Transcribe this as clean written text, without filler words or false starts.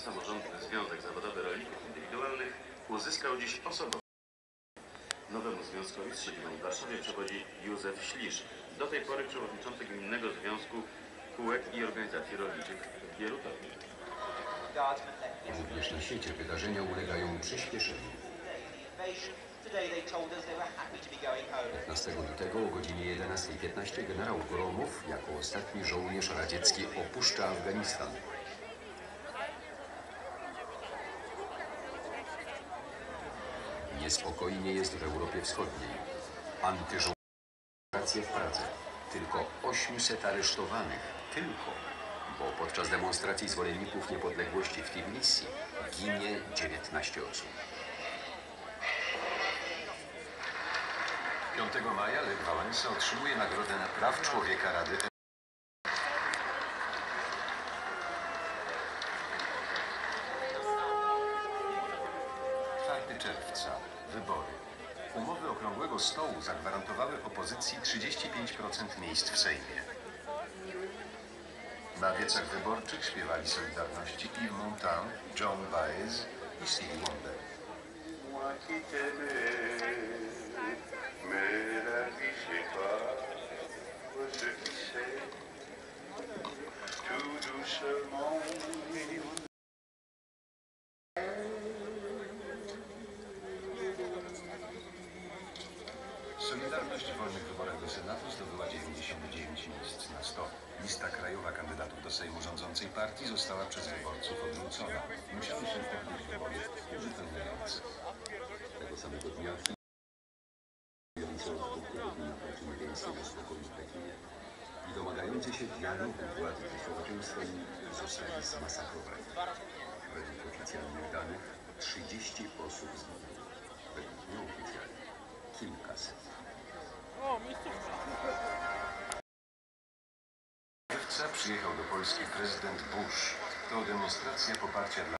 Samorządny Związek Zawodowy Rolników Indywidualnych uzyskał dziś osobowość. Nowemu związkowi z siedzibą w Warszawie przewodzi Józef Ślisz, do tej pory przewodniczący Gminnego Związku Kółek i Organizacji Rolniczych w Bierutowie. Również na świecie wydarzenia ulegają przyspieszeniu. 15 lutego o godzinie 11:15 generał Gromow jako ostatni żołnierz radziecki opuszcza Afganistan. Niespokojnie jest w Europie Wschodniej. Antyżołnierze w Pradze. Tylko 800 aresztowanych. Tylko. Bo podczas demonstracji zwolenników niepodległości w Tbilisi ginie 19 osób. 5 maja Lech Wałęsa otrzymuje Nagrodę Praw Człowieka Rady Europy. 4 czerwca. Wybory. Umowy Okrągłego Stołu zagwarantowały opozycji 35% miejsc w Sejmie. Na wiecach wyborczych śpiewali Solidarności Yves Montand, Joan Baez i Stevie Wonder. Solidarność w wolnych wyborach do Senatu zdobyła 99 miejsc na 100. Lista krajowa kandydatów do Sejmu rządzącej partii została przez wyborców odrzucona. Musiały się odbyć wybory uzupełniające. Tego samego dnia przeciwieństwo spokoju w Pekinie i domagający się dialogu władzy ze społeczeństwem zostali zmasakrowani. Według oficjalnych danych 30 osób zginęło. Według nieoficjalnych kilkaset. W czerwcu przyjechał do Polski prezydent Bush. To demonstracja poparcia dla